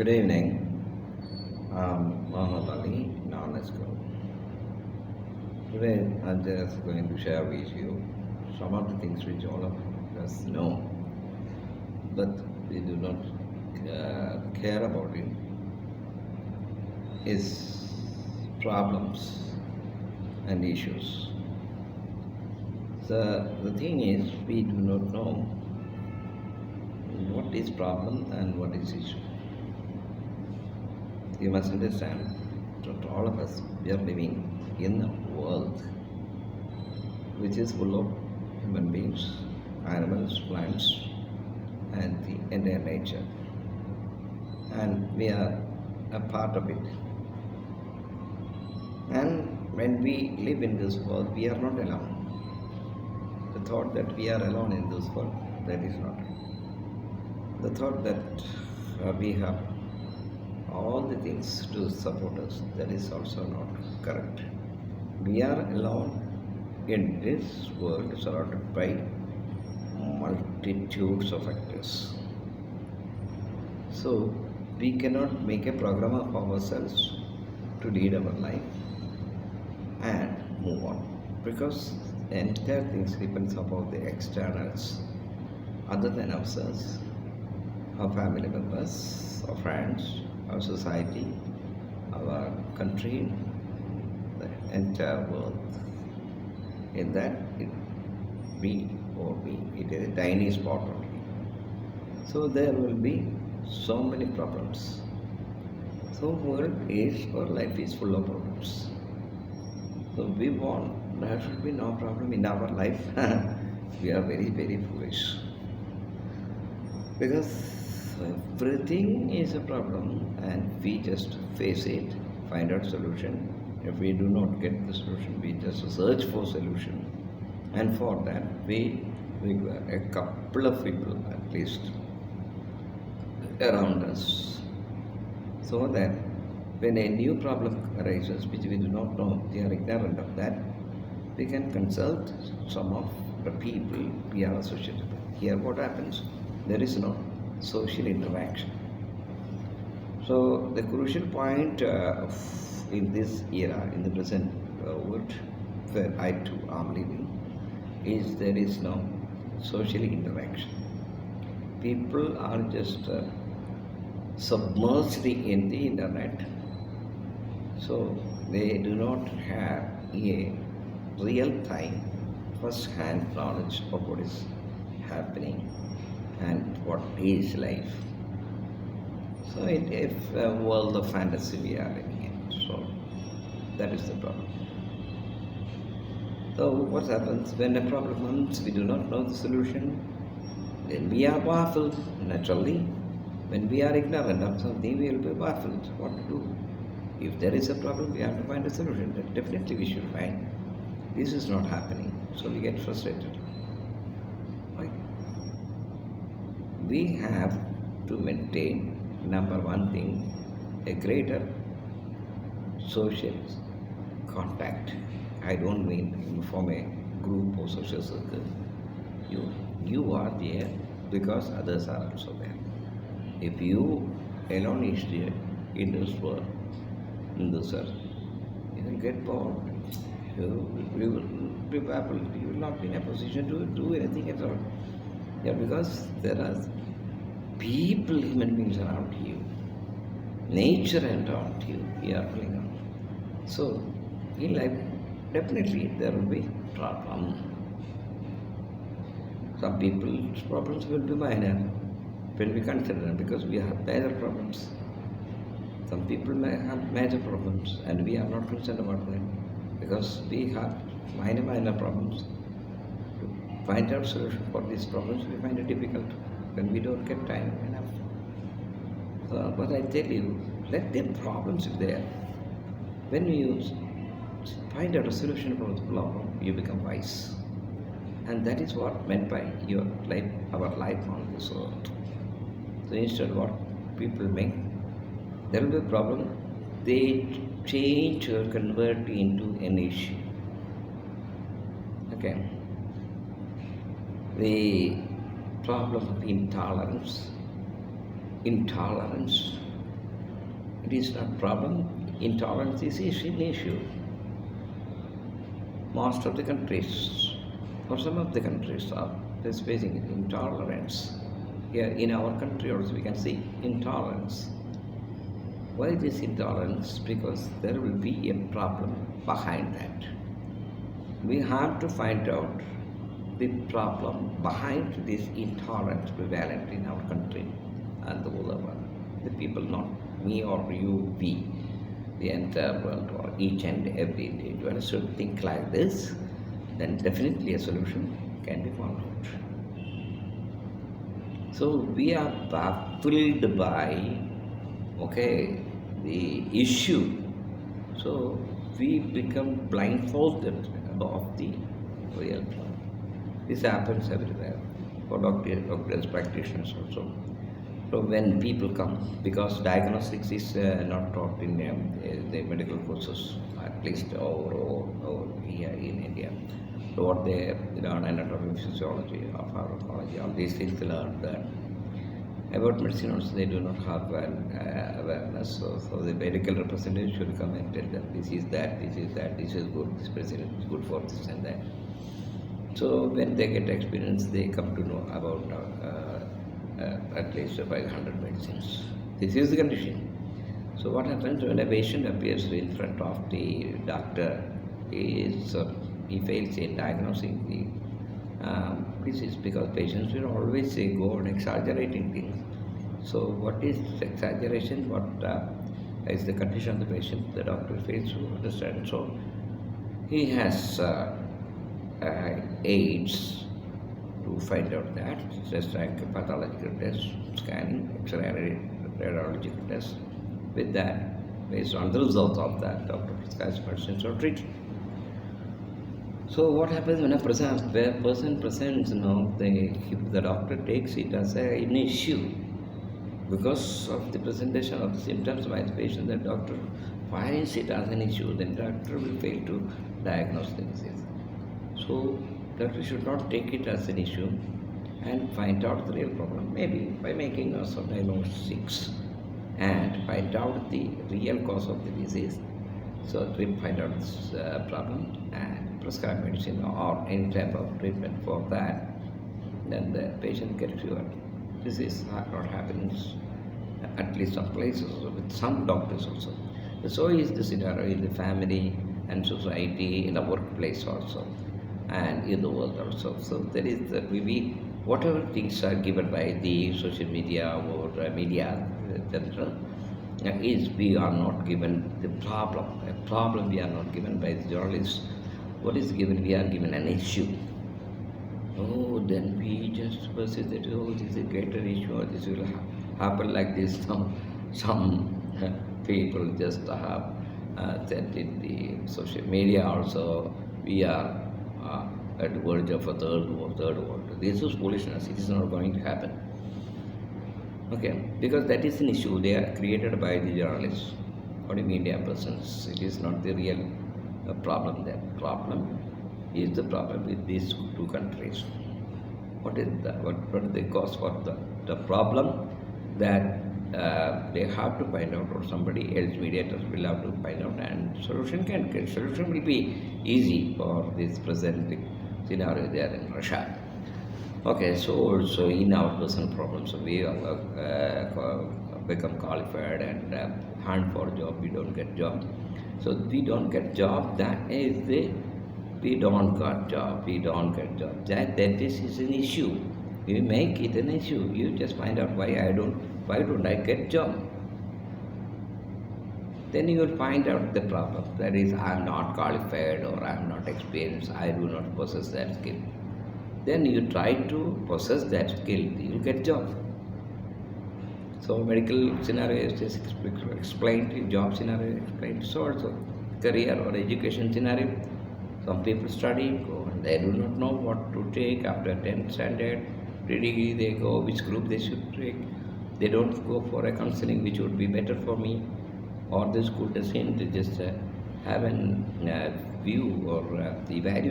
Good evening. I'm Mohammed Ali, known as Go. Today, I'm just going to share with you some of the things which all of us know, but we do not care about it, is problems and issues. The thing is, we do not know what is problem and what is issue. You must understand that all of us, we are living in a world which is full of human beings, animals, plants, and the entire nature. And we are a part of it. And when we live in this world, we are not alone. The thought that we are alone in this world, that is not. The thought that we have all the things to support us, that is also not correct. We are alone in this world surrounded by multitudes of factors. So we cannot make a program of ourselves to lead our life and move on, because the entire things depends upon the externals other than ourselves, our family members, our friends, our society, our country, the entire world. In that, it is a tiny spot only. So there will be so many problems. So our life is full of problems. So we want there should be no problem in our life. We are very, very foolish. Because everything is a problem and we just face it, find out solution. If we do not get the solution, we just search for solution. And for that, we require a couple of people at least around us, so that when a new problem arises which we do not know, we are ignorant of that, we can consult some of the people we are associated with. Here what happens? There is no social interaction. So the crucial point in this era, in the present world where I too am living, is there is no social interaction. People are just submerged in the internet, so they do not have a real-time, first-hand knowledge of what is happening and what is life. So it's a world of fantasy we are living in. So that is the problem. So what happens when a problem comes, we do not know the solution, then we are baffled naturally. When we are ignorant of something, we will be baffled what to do. If there is a problem, we have to find a solution. That definitely we should find. This is not happening, so we get frustrated. Why? We have to maintain, number one thing, a greater social contact. I don't mean form a group or social circle. You are there because others are also there. If you alone is there in this world, in this earth, you will get bored. You will be baffled. You will not be in a position to do anything at all. Yeah, because there are people, human beings around you, nature around you, we are playing on. So, in life, definitely there will be problem. Some people's problems will be minor when we consider them, because we have major problems. Some people may have major problems and we are not concerned about them, because we have minor problems. To find out solution for these problems, we find it difficult when we don't get time enough. So, but I tell you, let the problems be there. When you find out a solution for the problem, you become wise. And that is what meant by your life, our life on this earth. So instead what people make, there will be a problem, they change or convert into an issue. Okay. The problem of intolerance, It is not problem. Intolerance is an issue. Most of the countries, or some of the countries, are facing intolerance. Here in our country also we can see intolerance. Why this intolerance? Because there will be a problem behind that. We have to find out the problem behind this intolerance prevalent in our country and the whole world. The people, not me or you, we, the entire world, or each and every individual should think like this, then definitely a solution can be found out. So we are baffled by the issue. So we become blindfolded about the real problem. This happens everywhere for doctors, practitioners also. So when people come, because diagnostics is not taught in the medical courses, at least over here in India. So what they learn, anatomy, physiology, pharmacology, all these things they learn that. About medicine also they do not have an awareness. So the medical representative should come and tell them this is that, this is that, this is good, this medicine is good for this and that. So when they get experience, they come to know about at least 500 medicines. This is the condition. So what happens when a patient appears in front of the doctor is he fails in diagnosing the disease, because patients will always say go on exaggerating things. So what is exaggeration? What is the condition of the patient? The doctor fails to understand. So he has aids to find out that, just like a pathological test, scanning, X-ray, radiological test. With that, based on the results of that, doctor prescribes medicines or treatment. So what happens when a person presents, the doctor takes it as an issue because of the presentation of the symptoms by the patient. The doctor finds it as an issue, then doctor will fail to diagnose the disease. So doctor should not take it as an issue and find out the real problem, maybe by making some diagnostics and find out the real cause of the disease. So we find out this problem and prescribe medicine or any type of treatment for that, then the patient gets cured. This is not happening at least some places with some doctors also. So is the scenario in the family and society, in the workplace also, and in the world also. So there is maybe whatever things are given by the social media or media, etc., is we are not given the problem. A problem we are not given by the journalists. What is given? We are given an issue. Oh, then we just perceive that, oh, this is a greater issue, or this will happen like this. Some people just have said in the social media also, we are at the verge of a third world. This is foolishness. It is not going to happen. Okay, because that is an issue they are created by the journalists or the media persons. It is not the real problem. That problem is the problem with these two countries. What is the cause for the problem? That they have to find out, or somebody else, mediators will have to find out, and solution will be easy for this present scenario there in Russia. Okay, so also in our personal problems, we become qualified and hunt for job, we don't get job. So we don't get job, that is we don't get job. That is an issue. You make it an issue. You just find out why don't I get job? Then you will find out the problem. That is, I am not qualified or I am not experienced. I do not possess that skill. Then you try to possess that skill, you will get job. So medical scenario is explained, job scenario explained. So also career or education scenario. Some people study, go, and they do not know what to take after 10th standard. Pre-degree they go, which group they should take. They don't go for a counseling which would be better for me, or the school doesn't just have a view or the evaluation